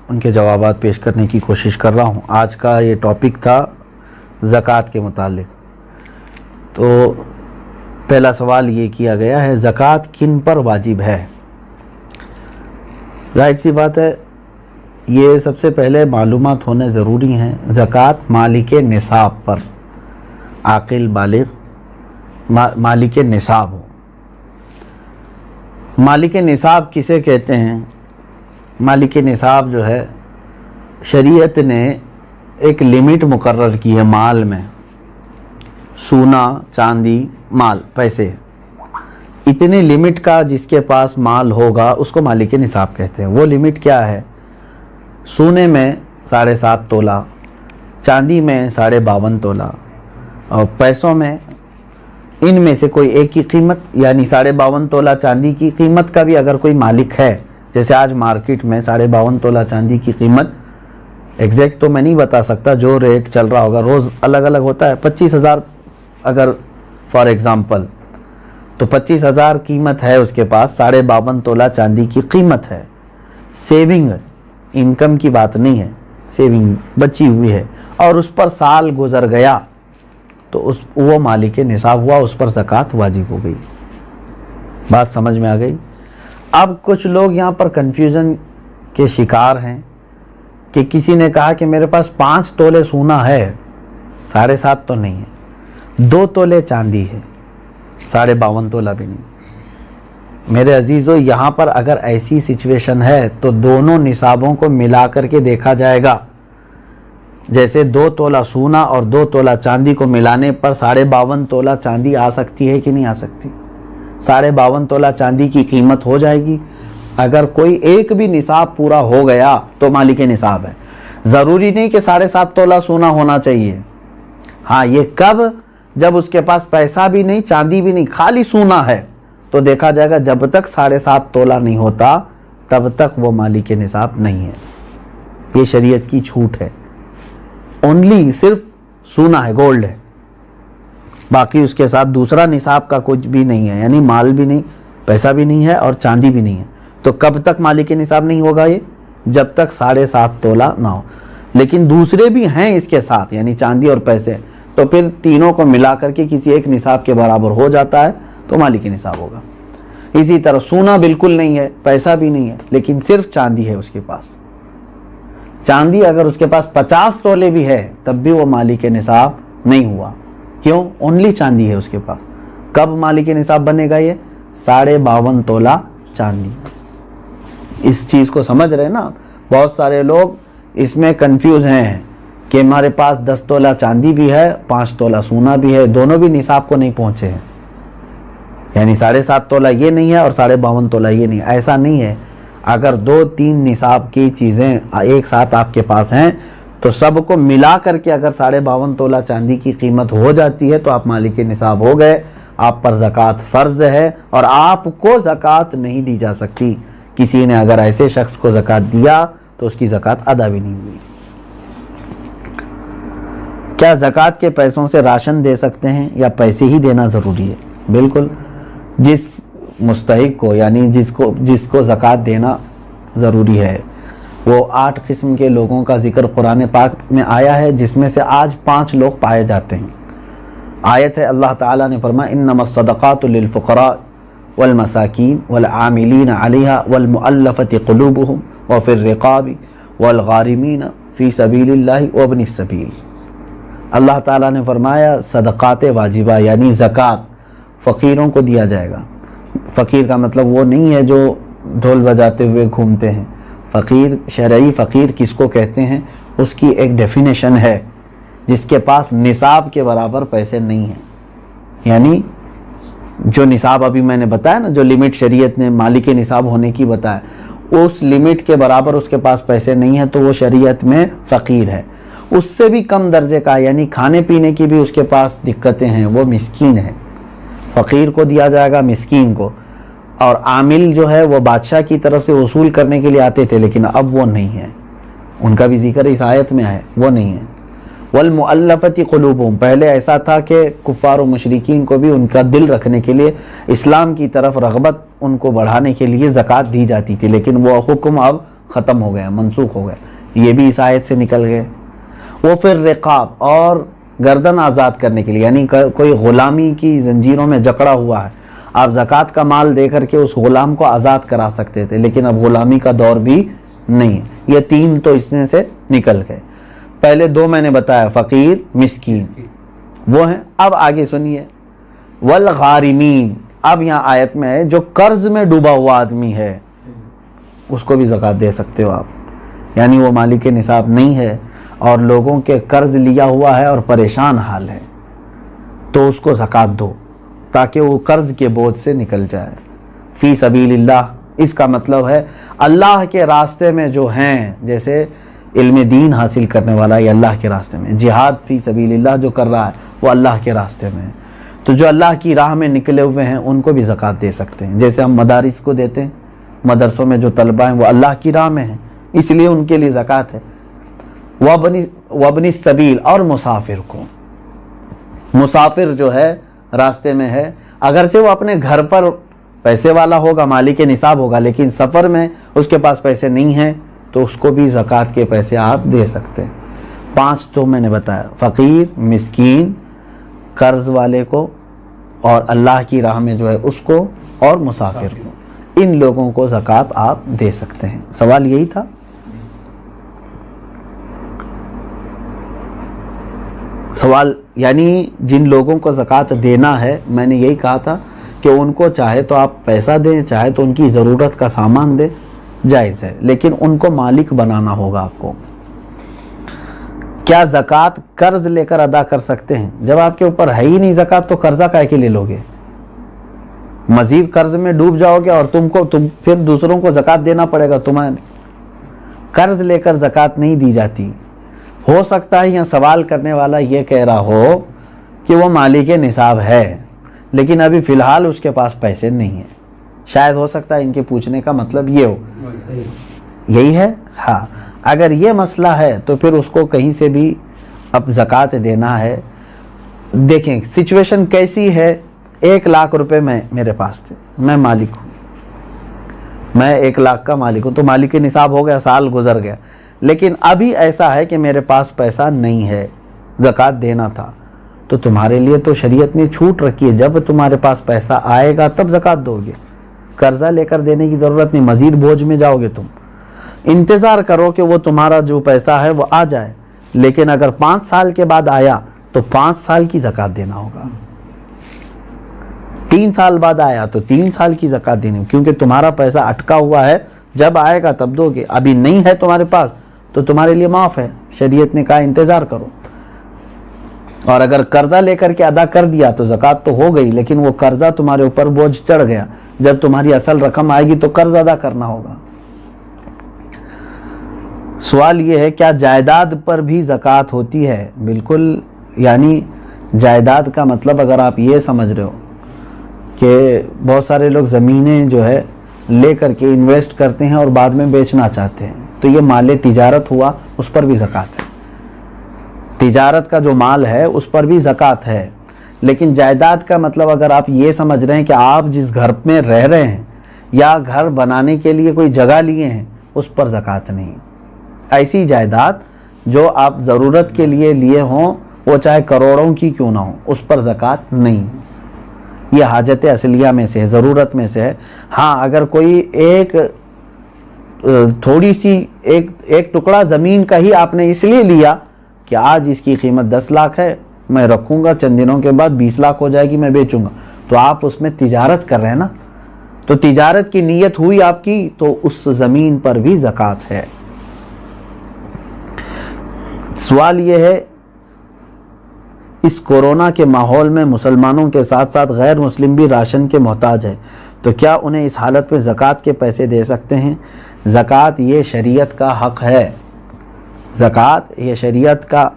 ان کے جوابات پیش کرنے کی کوشش کر رہا ہوں۔ آج کا یہ ٹاپک تھا زکوٰۃ کے متعلق۔ تو پہلا سوال یہ کیا گیا ہے، زکوٰۃ کن پر واجب ہے؟ ظاہر سی بات ہے، یہ سب سے پہلے معلومات ہونے ضروری ہیں۔ زکوٰۃ مالک نصاب پر، عاقل بالغ مالک نصاب ہو۔ مالک نصاب کسے کہتے ہیں؟ مالک نصاب جو ہے، شریعت نے ایک لمٹ مقرر کی ہے مال میں، سونا، چاندی، مال، پیسے، اتنے لمٹ کا جس کے پاس مال ہوگا اس کو مالک نصاب کہتے ہیں۔ وہ لمٹ کیا ہے؟ سونے میں 7.5 تولہ، چاندی میں 52.5 تولہ، اور پیسوں میں ان میں سے کوئی ایک کی قیمت، یعنی 52.5 تولہ چاندی کی قیمت کا بھی اگر کوئی مالک ہے، جیسے آج مارکیٹ میں 52.5 تولہ چاندی کی قیمت ایگزیکٹ تو میں نہیں بتا سکتا، جو ریٹ چل رہا ہوگا روز الگ الگ ہوتا ہے، 25,000 اگر فار ایگزامپل، تو 25,000 قیمت ہے اس کے پاس، 52.5 تولہ چاندی کی قیمت ہے۔ سیونگ، انکم کی بات نہیں ہے، سیونگ بچی ہوئی ہے، اور اس پر سال گزر گیا تو وہ مالک نصاب ہوا، اس پر زکوٰۃ واجب ہو گئی۔ بات سمجھ میں آ گئی؟ اب کچھ لوگ یہاں پر کنفیوژن کے شکار ہیں کہ کسی نے کہا کہ میرے پاس 5 تولے سونا ہے، 7.5 تو نہیں ہے، 2 تولے چاندی ہے، 52.5 تولہ بھی نہیں۔ میرے عزیزو، یہاں پر اگر ایسی سچویشن ہے تو دونوں نصابوں کو ملا کر کے دیکھا جائے گا۔ جیسے 2 تولہ سونا اور 2 تولہ چاندی کو ملانے پر 52.5 تولہ چاندی آ سکتی ہے کہ نہیں آ سکتی؟ 52.5 تولہ چاندی کی قیمت ہو جائے گی۔ اگر کوئی ایک بھی نصاب پورا ہو گیا تو مالک نصاب ہے۔ ضروری نہیں کہ 7.5 تولہ سونا ہونا چاہیے۔ ہاں، یہ کب؟ جب اس کے پاس پیسہ بھی نہیں، چاندی بھی نہیں، خالی سونا ہے، تو دیکھا جائے گا جب تک 7.5 تولہ نہیں ہوتا تب تک وہ مالک نصاب نہیں ہے۔ یہ شریعت کی چھوٹ ہے۔ اونلی صرف سونا ہے، گولڈ ہے، باقی اس کے ساتھ دوسرا نصاب کا کچھ بھی نہیں ہے، یعنی مال بھی نہیں، پیسہ بھی نہیں ہے اور چاندی بھی نہیں ہے۔ تو کب تک مالک نصاب نہیں ہوگا یہ؟ جب تک 7.5 تولہ نہ ہو۔ لیکن دوسرے بھی ہیں اس کے ساتھ، یعنی چاندی اور پیسے، تو پھر تینوں کو ملا کر کے کسی ایک نصاب کے برابر ہو جاتا ہے تو مالک نصاب ہوگا۔ اسی طرح سونا بالکل نہیں ہے، پیسہ بھی نہیں ہے، لیکن صرف چاندی ہے اس کے پاس۔ چاندی اگر اس کے پاس 50 تولے بھی ہے تب بھی وہ مالک نصاب نہیں ہوا۔ کیوں؟ اونلی چاندی ہے اس کے پاس۔ کب مالک نصاب بنے گا یہ؟ 52.5 تولہ چاندی۔ اس چیز کو سمجھ رہے نا؟ بہت سارے لوگ اس میں کنفیوز ہیں کہ ہمارے پاس 10 تولہ چاندی بھی ہے، 5 تولہ سونا بھی ہے، دونوں بھی نصاب کو نہیں پہنچے ہیں، یعنی 7.5 تولہ یہ نہیں ہے اور 52.5 تولہ یہ نہیں۔ ایسا نہیں ہے۔ اگر 2-3 نصاب کی چیزیں ایک ساتھ آپ کے پاس ہیں تو سب کو ملا کر کے اگر 52.5 تولہ چاندی کی قیمت ہو جاتی ہے تو آپ مالک نصاب ہو گئے، آپ پر زکوٰۃ فرض ہے، اور آپ کو زکوٰۃ نہیں دی جا سکتی۔ کسی نے اگر ایسے شخص کو زکوٰۃ دیا تو اس کی زکوٰۃ ادا بھی نہیں ہوئی۔ کیا زکوٰۃ کے پیسوں سے راشن دے سکتے ہیں یا پیسے ہی دینا ضروری ہے؟ بالکل، جس مستحق کو، یعنی جس کو زکوٰۃ دینا ضروری ہے، وہ 8 قسم کے لوگوں کا ذکر قرآن پاک میں آیا ہے، جس میں سے آج 5 لوگ پائے جاتے ہیں۔ آیت ہے، اللہ تعالیٰ نے فرمایا انما الصدقات للفقراء والمساکین والعاملین علیہا والمؤلفۃ قلوبہم وفی الرقاب والغارمین فی سبیل اللہ وابن السبیل۔ اللہ تعالیٰ نے فرمایا صدقات واجبہ یعنی زکوٰۃ فقیروں کو دیا جائے گا۔ فقیر کا مطلب وہ نہیں ہے جو ڈھول بجاتے ہوئے گھومتے ہیں۔ فقیر، شرعی فقیر کس کو کہتے ہیں؟ اس کی ایک ڈیفینیشن ہے، جس کے پاس نصاب کے برابر پیسے نہیں ہیں، یعنی جو نصاب ابھی میں نے بتایا نا، جو لمٹ شریعت نے مالک نصاب ہونے کی بتایا، اس لمٹ کے برابر اس کے پاس پیسے نہیں ہیں تو وہ شریعت میں فقیر ہے۔ اس سے بھی کم درجے کا، یعنی کھانے پینے کی بھی اس کے پاس دقتیں ہیں، وہ مسکین ہے۔ فقیر کو دیا جائے گا، مسکین کو۔ اور عامل جو ہے وہ بادشاہ کی طرف سے وصول کرنے کے لیے آتے تھے، لیکن اب وہ نہیں ہے، ان کا بھی ذکر اس آیت میں ہے، وہ نہیں ہے۔ والمؤلفۃ قلوبہم، پہلے ایسا تھا کہ کفار و مشرکین کو بھی ان کا دل رکھنے کے لیے، اسلام کی طرف رغبت ان کو بڑھانے کے لیے زکوٰۃ دی جاتی تھی، لیکن وہ حکم اب ختم ہو گیا, منسوخ ہو گیا, یہ بھی اس آیت سے نکل گئے. وہ پھر رقاب اور گردن آزاد کرنے کے لیے, یعنی کوئی غلامی کی زنجیروں میں جکڑا ہوا ہے, آپ زکوٰۃ کا مال دے کر کے اس غلام کو آزاد کرا سکتے تھے, لیکن اب غلامی کا دور بھی نہیں ہے. یہ 3 تو اس میں سے نکل گئے. پہلے 2 میں نے بتایا, فقیر, مسکین, وہ ہیں. اب آگے سنیے, والغارمین. اب یہاں آیت میں ہے جو قرض میں ڈوبا ہوا آدمی ہے اس کو بھی زکوٰۃ دے سکتے ہو آپ, یعنی وہ مالک نصاب نہیں ہے اور لوگوں کے قرض لیا ہوا ہے اور پریشان حال ہے, تو اس کو زکوٰۃ دو تاکہ وہ قرض کے بوجھ سے نکل جائے. فی سبیل اللہ, اس کا مطلب ہے اللہ کے راستے میں جو ہیں, جیسے علم دین حاصل کرنے والا یہ اللہ کے راستے میں, جہاد فی سبیل اللہ جو کر رہا ہے وہ اللہ کے راستے میں ہے, تو جو اللہ کی راہ میں نکلے ہوئے ہیں ان کو بھی زکوٰۃ دے سکتے ہیں. جیسے ہم مدارس کو دیتے ہیں, مدرسوں میں جو طلبہ ہیں وہ اللہ کی راہ میں ہیں, اس لیے ان کے لیے زکوٰۃ ہے. وابن السبیل, اور مسافر کو, مسافر جو ہے راستے میں ہے, اگرچہ وہ اپنے گھر پر پیسے والا ہوگا, مالک نصاب ہوگا, لیکن سفر میں اس کے پاس پیسے نہیں ہیں تو اس کو بھی زکوٰۃ کے پیسے آپ دے سکتے ہیں. 5 تو میں نے بتایا, فقیر, مسکین, قرض والے کو, اور اللہ کی راہ میں جو ہے اس کو, اور مسافر کو. ان لوگوں کو زکوٰۃ آپ دے سکتے ہیں. سوال یہی تھا. سوال یعنی جن لوگوں کو زکوٰۃ دینا ہے, میں نے یہی کہا تھا کہ ان کو چاہے تو آپ پیسہ دیں, چاہے تو ان کی ضرورت کا سامان دیں, جائز ہے, لیکن ان کو مالک بنانا ہوگا آپ کو. کیا زکوٰۃ قرض لے کر ادا کر سکتے ہیں؟ جب آپ کے اوپر ہے ہی نہیں زکوٰۃ تو قرضہ کائے کے لے لو گے؟ مزید قرض میں ڈوب جاؤ گے اور تم پھر دوسروں کو زکوٰۃ دینا پڑے گا تمہیں. قرض لے کر زکوٰۃ نہیں دی جاتی. ہو سکتا ہے یہاں سوال کرنے والا یہ کہہ رہا ہو کہ وہ مالک نصاب ہے لیکن ابھی فی الحال اس کے پاس پیسے نہیں ہیں. شاید ہو سکتا ہے ان کے پوچھنے کا مطلب یہ ہو. یہی ہے. ہاں, اگر یہ مسئلہ ہے تو پھر اس کو کہیں سے بھی اب زکوٰۃ دینا ہے. دیکھیں سچویشن کیسی ہے. 1 لاکھ روپے میرے پاس تھے, میں مالک ہوں, میں 1 لاکھ کا مالک ہوں, تو مالک نصاب ہو گیا, سال گزر گیا, لیکن ابھی ایسا ہے کہ میرے پاس پیسہ نہیں ہے, زکوٰۃ دینا تھا. تو تمہارے لیے تو شریعت نے چھوٹ رکھی ہے, جب تمہارے پاس پیسہ آئے گا تب زکوٰۃ دو گے. قرضہ لے کر دینے کی ضرورت نہیں, مزید بوجھ میں جاؤ گے. تم انتظار کرو کہ وہ تمہارا جو پیسہ ہے وہ آ جائے, لیکن اگر 5 سال کے بعد آیا تو 5 سال کی زکوٰۃ دینا ہوگا. 3 سال بعد آیا تو 3 سال کی زکوٰۃ دینی, کیونکہ تمہارا پیسہ اٹکا ہوا ہے, جب آئے گا تب دو گے. ابھی نہیں ہے تمہارے پاس تو تمہارے لیے معاف ہے, شریعت نے کہا انتظار کرو. اور اگر قرضہ لے کر کے ادا کر دیا تو زکوٰۃ تو ہو گئی, لیکن وہ قرضہ تمہارے اوپر بوجھ چڑھ گیا. جب تمہاری اصل رقم آئے گی تو قرض ادا کرنا ہوگا. سوال یہ ہے کیا جائیداد پر بھی زکوٰۃ ہوتی ہے؟ بالکل, یعنی جائیداد کا مطلب اگر آپ یہ سمجھ رہے ہو کہ بہت سارے لوگ زمینیں جو ہے لے کر کے انویسٹ کرتے ہیں اور بعد میں بیچنا چاہتے ہیں, تو یہ مال تجارت ہوا, اس پر بھی زکوٰۃ ہے. تجارت کا جو مال ہے اس پر بھی زکوٰۃ ہے. لیکن جائیداد کا مطلب اگر آپ یہ سمجھ رہے ہیں کہ آپ جس گھر میں رہ رہے ہیں یا گھر بنانے کے لیے کوئی جگہ لیے ہیں, اس پر زکوٰۃ نہیں. ایسی جائیداد جو آپ ضرورت کے لیے لیے ہوں, وہ چاہے کروڑوں کی کیوں نہ ہو, اس پر زکوٰۃ نہیں. یہ حاجت اصلیہ میں سے ہے, ضرورت میں سے ہے. ہاں, اگر کوئی تھوڑی سی ایک ٹکڑا زمین کا ہی آپ نے اس لیے لیا کہ آج اس کی قیمت 10 لاکھ ہے, میں رکھوں گا, چند دنوں کے بعد 20 لاکھ ہو جائے گی, میں بیچوں گا, تو آپ اس میں تجارت کر رہے ہیں نا, تو تجارت کی نیت ہوئی آپ کی, تو اس زمین پر بھی زکوٰۃ ہے. سوال یہ ہے اس کورونا کے ماحول میں مسلمانوں کے ساتھ ساتھ غیر مسلم بھی راشن کے محتاج ہے, تو کیا انہیں اس حالت میں زکوٰۃ کے پیسے دے سکتے ہیں؟ زکوٰۃ یہ شریعت کا حق ہے. زکوٰۃ یہ شریعت کا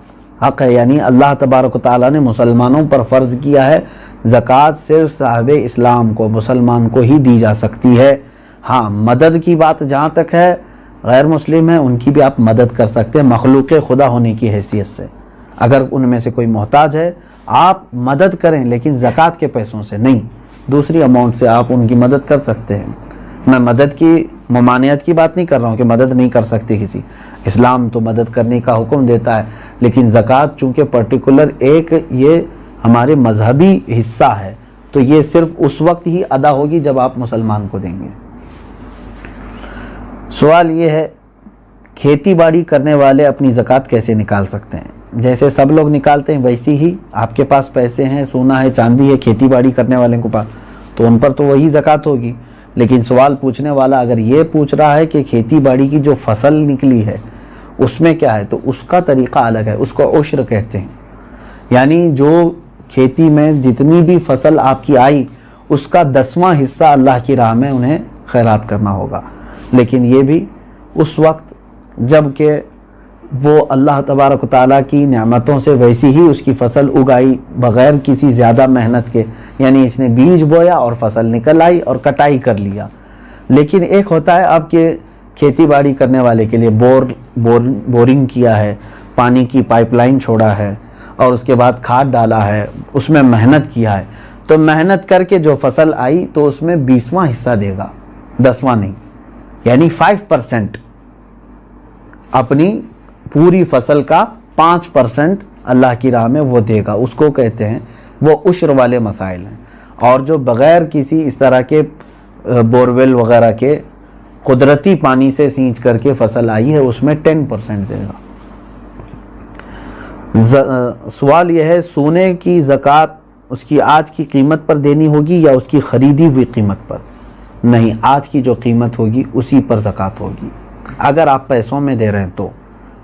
حق ہے, یعنی اللہ تبارک و تعالیٰ نے مسلمانوں پر فرض کیا ہے. زکوٰۃ صرف صاحب اسلام کو, مسلمان کو ہی دی جا سکتی ہے. ہاں, مدد کی بات جہاں تک ہے, غیر مسلم ہیں ان کی بھی آپ مدد کر سکتے ہیں مخلوق خدا ہونے کی حیثیت سے. اگر ان میں سے کوئی محتاج ہے آپ مدد کریں, لیکن زکوٰۃ کے پیسوں سے نہیں, دوسری اماؤنٹ سے آپ ان کی مدد کر سکتے ہیں. میں مدد کی ممانعت کی بات نہیں کر رہا ہوں کہ مدد نہیں کر سکتے کسی، اسلام تو مدد کرنے کا حکم دیتا ہے، لیکن زکوٰۃ چونکہ پرٹیکولر ایک یہ ہمارے مذہبی حصہ ہے، تو یہ صرف اس وقت ہی ادا ہوگی جب آپ مسلمان کو دیں گے۔ سوال یہ ہے کھیتی باڑی کرنے والے اپنی زکوٰۃ کیسے نکال سکتے ہیں؟ جیسے سب لوگ نکالتے ہیں ویسی ہی آپ کے پاس پیسے ہیں، سونا ہے، چاندی ہے، کھیتی باڑی کرنے والے کو پاس، تو ان پر تو وہی زکوٰۃ ہوگی۔ لیکن سوال پوچھنے والا اگر یہ پوچھ رہا ہے کہ کھیتی باڑی کی جو فصل نکلی ہے اس میں کیا ہے، تو اس کا طریقہ الگ ہے، اس کو عشر کہتے ہیں۔ یعنی جو کھیتی میں جتنی بھی فصل آپ کی آئی اس کا 10واں حصہ اللہ کی راہ میں انہیں خیرات کرنا ہوگا، لیکن یہ بھی اس وقت جب کہ وہ اللہ تبارک و تعالیٰ کی نعمتوں سے ویسی ہی اس کی فصل اگائی بغیر کسی زیادہ محنت کے، یعنی اس نے بیج بویا اور فصل نکل آئی اور کٹائی کر لیا۔ لیکن ایک ہوتا ہے اب کہ کھیتی باڑی کرنے والے کے لیے بورنگ کیا ہے، پانی کی پائپ لائن چھوڑا ہے اور اس کے بعد کھاد ڈالا ہے، اس میں محنت کیا ہے، تو محنت کر کے جو فصل آئی تو اس میں 20واں حصہ دے گا، 10واں نہیں، یعنی 5% اپنی پوری فصل کا 5% اللہ کی راہ میں وہ دے گا، اس کو کہتے ہیں، وہ عشر والے مسائل ہیں۔ اور جو بغیر کسی اس طرح کے بورویل وغیرہ کے قدرتی پانی سے سینچ کر کے فصل آئی ہے اس میں 10% دے گا۔ سوال یہ ہے سونے کی زکوٰۃ اس کی آج کی قیمت پر دینی ہوگی یا اس کی خریدی ہوئی قیمت پر؟ نہیں، آج کی جو قیمت ہوگی اسی پر زکوٰۃ ہوگی، اگر آپ پیسوں میں دے رہے ہیں تو،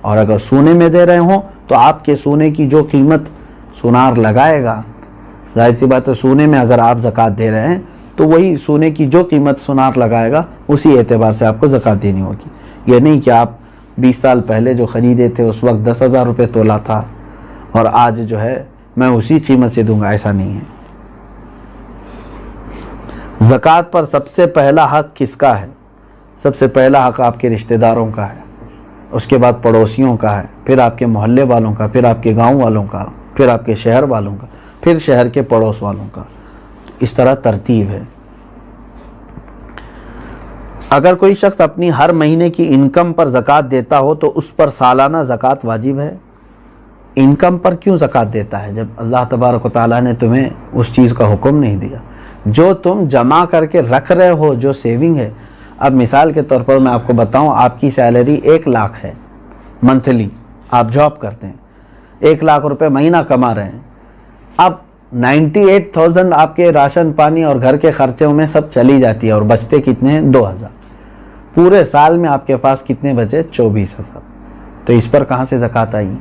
اور اگر سونے میں دے رہے ہوں تو آپ کے سونے کی جو قیمت سونار لگائے گا، ظاہر سی بات ہے سونے میں اگر آپ زکوٰۃ دے رہے ہیں تو وہی سونے کی جو قیمت سونار لگائے گا اسی اعتبار سے آپ کو زکوٰۃ دینی ہوگی۔ یہ نہیں کہ آپ 20 سال پہلے جو خریدے تھے اس وقت 10,000 روپے تولہ تھا اور آج جو ہے میں اسی قیمت سے دوں گا، ایسا نہیں ہے۔ زکوٰۃ پر سب سے پہلا حق کس کا ہے؟ سب سے پہلا حق آپ کے رشتہ داروں کا ہے، اس کے بعد پڑوسیوں کا ہے، پھر آپ کے محلے والوں کا، پھر آپ کے گاؤں والوں کا، پھر آپ کے شہر والوں کا، پھر شہر کے پڑوس والوں کا، اس طرح ترتیب ہے۔ اگر کوئی شخص اپنی ہر مہینے کی انکم پر زکوٰۃ دیتا ہو تو اس پر سالانہ زکوٰۃ واجب ہے؟ انکم پر کیوں زکوٰۃ دیتا ہے جب اللہ تبارک و تعالیٰ نے تمہیں اس چیز کا حکم نہیں دیا؟ جو تم جمع کر کے رکھ رہے ہو، جو سیونگ ہے، اب مثال کے طور پر میں آپ کو بتاؤں، آپ کی سیلری 1 لاکھ ہے منتھلی، آپ جاب کرتے ہیں، 1 لاکھ روپے مہینہ کما رہے ہیں، اب 98,000 آپ کے راشن پانی اور گھر کے خرچوں میں سب چلی جاتی ہے اور بچتے کتنے ہیں؟ 2,000۔ پورے سال میں آپ کے پاس کتنے بچے؟ 24,000۔ تو اس پر کہاں سے زکوٰۃ آئی؟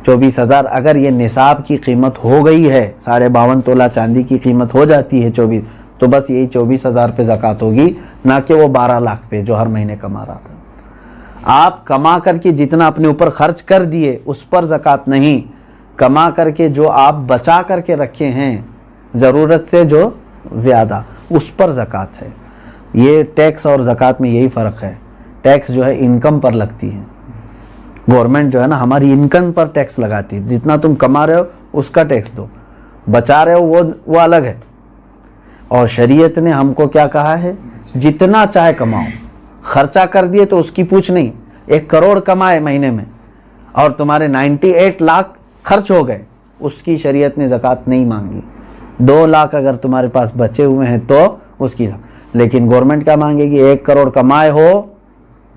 24,000 اگر یہ نصاب کی قیمت ہو گئی ہے، 52.5 تولہ چاندی کی قیمت ہو جاتی ہے 24، تو بس یہی 24,000 پہ زکوٰۃ ہوگی، نہ کہ وہ 12 لاکھ پہ جو ہر مہینے کما رہا تھا۔ آپ کما کر کے جتنا اپنے اوپر خرچ کر دیے اس پر زکوٰۃ نہیں، کما کر کے جو آپ بچا کر کے رکھے ہیں ضرورت سے جو زیادہ، اس پر زکوٰۃ ہے۔ یہ ٹیکس اور زکوٰۃ میں یہی فرق ہے، ٹیکس جو ہے انکم پر لگتی ہے، گورنمنٹ جو ہے نا ہماری انکم پر ٹیکس لگاتی ہے، جتنا تم کما رہے ہو اس کا ٹیکس دو، بچا رہے ہو وہ الگ ہے۔ اور شریعت نے ہم کو کیا کہا ہے؟ جتنا چاہے کماؤ، خرچہ کر دیے تو اس کی پوچھ نہیں۔ 1 کروڑ کمائے مہینے میں اور تمہارے 98 لاکھ خرچ ہو گئے، اس کی شریعت نے زکوٰۃ نہیں مانگی۔ 2 لاکھ اگر تمہارے پاس بچے ہوئے ہیں تو اس کی، لیکن گورنمنٹ کیا مانگے گی؟ 1 کروڑ کمائے ہو،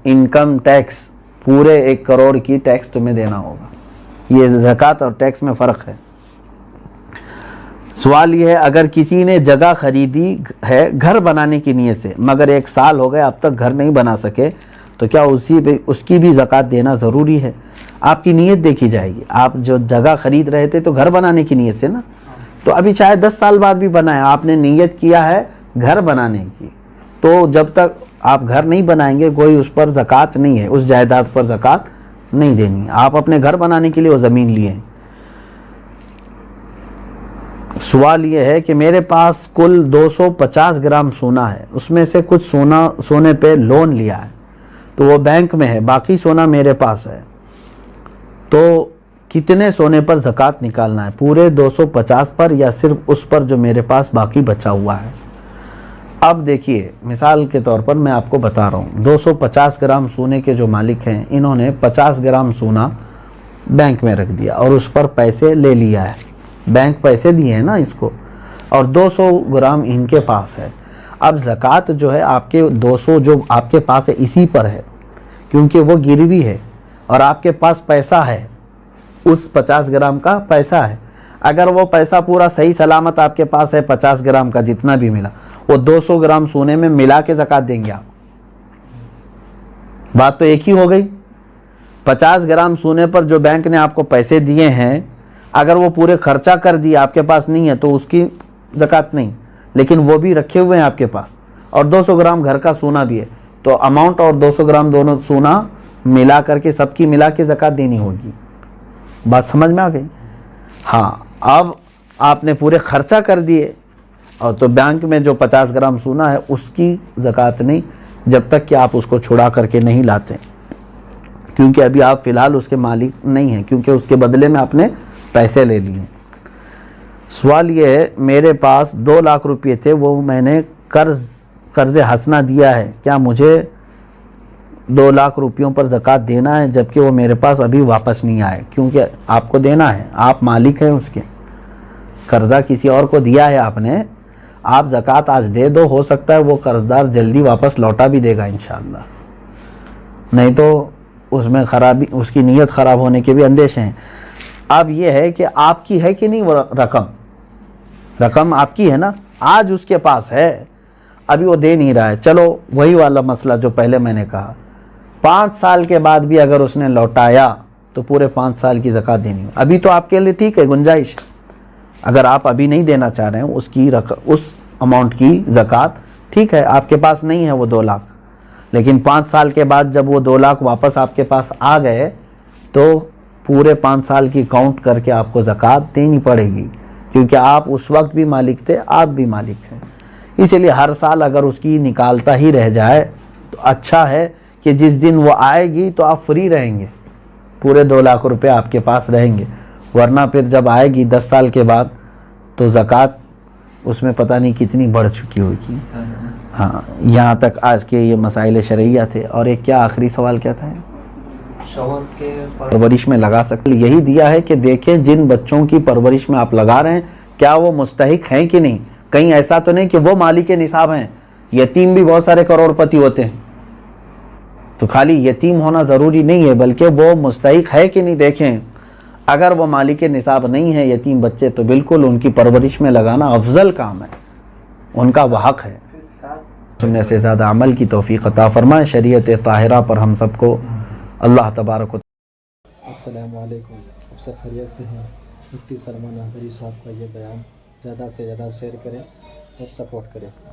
انکم ٹیکس پورے 1 کروڑ کی ٹیکس تمہیں دینا ہوگا۔ یہ زکوٰۃ اور ٹیکس میں فرق ہے۔ سوال یہ ہے اگر کسی نے جگہ خریدی ہے گھر بنانے کی نیت سے مگر 1 سال ہو گئے اب تک گھر نہیں بنا سکے تو کیا اس کی بھی زکوٰۃ دینا ضروری ہے؟ آپ کی نیت دیکھی جائے گی، آپ جو جگہ خرید رہے تھے تو گھر بنانے کی نیت سے نا، تو ابھی چاہے 10 سال بعد بھی بنائیں، آپ نے نیت کیا ہے گھر بنانے کی، تو جب تک آپ گھر نہیں بنائیں گے کوئی اس پر زکوٰۃ نہیں ہے، اس جائیداد پر زکوٰۃ نہیں دینی ہے۔ آپ اپنے گھر بنانے کے لیے وہ زمین لیے ہیں۔ سوال یہ ہے کہ میرے پاس کل 250 گرام سونا ہے، اس میں سے کچھ سونے پہ لون لیا ہے تو وہ بینک میں ہے، باقی سونا میرے پاس ہے، تو کتنے سونے پر زکوٰۃ نکالنا ہے؟ پورے 250 پر یا صرف اس پر جو میرے پاس باقی بچا ہوا ہے؟ اب دیکھیے مثال کے طور پر میں آپ کو بتا رہا ہوں 250 گرام سونے کے جو مالک ہیں انہوں نے 50 گرام سونا بینک میں رکھ دیا اور اس پر پیسے لے لیا ہے, بینک پیسے دیے ہیں نا اس کو, اور 200 گرام ان کے پاس ہے. اب زکوٰۃ جو ہے آپ کے 200 جو آپ کے پاس ہے اسی پر ہے, کیونکہ وہ گروی ہے اور آپ کے پاس پیسہ ہے, اس 50 گرام کا پیسہ ہے. اگر وہ پیسہ پورا صحیح سلامت آپ کے پاس ہے 50 گرام کا جتنا بھی ملا, وہ 200 گرام سونے میں ملا کے زکوٰۃ دیں گے آپ. بات تو ایک ہی ہو گئی. 50 گرام سونے پر جو بینک نے آپ کو پیسے دیے ہیں, اگر وہ پورے خرچہ کر دیے آپ کے پاس نہیں ہے تو اس کی زکوٰۃ نہیں, لیکن وہ بھی رکھے ہوئے ہیں آپ کے پاس, اور 200 گرام گھر کا سونا بھی ہے, تو اماؤنٹ اور 200 گرام دونوں سونا ملا کر کے سب کی ملا کے زکوٰۃ دینی ہوگی. بات سمجھ میں آ گئی؟ ہاں. اب آپ نے پورے خرچہ کر دیے اور تو بینک میں جو 50 گرام سونا ہے اس کی زکوٰۃ نہیں, جب تک کہ آپ اس کو چھڑا کر کے نہیں لاتے, کیونکہ ابھی آپ فی الحال اس کے مالک نہیں ہیں, کیونکہ اس کے بدلے میں آپ نے پیسے لے لیے. سوال یہ ہے میرے پاس 2 لاکھ روپے تھے, وہ میں نے قرض حسنہ دیا ہے, کیا مجھے 2 لاکھ روپیوں پر زکوٰۃ دینا ہے جبکہ وہ میرے پاس ابھی واپس نہیں آئے؟ کیونکہ آپ کو دینا ہے, آپ مالک ہیں اس کے, قرضہ کسی اور کو دیا ہے آپ نے, آپ زکوٰۃ آج دے دو, ہو سکتا ہے وہ قرضدار جلدی واپس لوٹا بھی دے گا انشاءاللہ, نہیں تو اس میں خرابی, اس کی نیت خراب ہونے کے بھی اندیشے ہیں. اب یہ ہے کہ آپ کی ہے کہ نہیں وہ رقم آپ کی ہے نا, آج اس کے پاس ہے, ابھی وہ دے نہیں رہا ہے. چلو وہی والا مسئلہ جو پہلے میں نے کہا, 5 سال کے بعد بھی اگر اس نے لوٹایا تو پورے 5 سال کی زکوٰۃ دینی ہے. ابھی تو آپ کے لیے ٹھیک ہے, گنجائش, اگر آپ ابھی نہیں دینا چاہ رہے ہیں اس اماؤنٹ کی زکوٰۃ, ٹھیک ہے, آپ کے پاس نہیں ہے وہ 2 لاکھ, لیکن 5 سال کے بعد جب وہ 2 لاکھ واپس آپ کے پاس آ گئے تو پورے 5 سال کی کاؤنٹ کر کے آپ کو زکوٰۃ دینی پڑے گی, کیونکہ آپ اس وقت بھی مالک تھے, آپ بھی مالک ہیں. اسی لیے ہر سال اگر اس کی نکالتا ہی رہ جائے تو اچھا ہے کہ جس دن وہ آئے گی تو آپ فری رہیں گے, پورے 2 لاکھ روپے آپ کے پاس رہیں گے. ورنہ پھر جب آئے گی 10 سال کے بعد تو زکوٰۃ اس میں پتہ نہیں کتنی بڑھ چکی ہوگی. ہاں, یہاں تک آج کے یہ مسائل شرعیہ تھے. اور ایک کیا آخری سوال کیا تھا؟ پرورش میں لگا سکتے, یہی دیا ہے کہ دیکھیں جن بچوں کی پرورش میں آپ لگا رہے ہیں کیا وہ مستحق ہیں کہ نہیں. کہیں ایسا تو نہیں کہ وہ مالک نصاب ہیں, یتیم بھی بہت سارے کروڑ پتی ہوتے ہیں, تو خالی یتیم ہونا ضروری نہیں ہے بلکہ وہ مستحق ہے کہ نہیں دیکھیں. اگر وہ مالک نصاب نہیں ہے یتیم بچے تو بالکل ان کی پرورش میں لگانا افضل کام ہے, ان کا وہ حق ہے. سننے سے زیادہ عمل کی توفیق عطا فرمائے. شریعت طاہرہ پر ہم سب کو اللہ تبارک و تعالی. السلام علیکم, آپ سب خیریت سے ہیں؟ مفتی سلمان اظہری صاحب کا یہ بیان زیادہ سے زیادہ شیئر کریں اور سپورٹ کریں.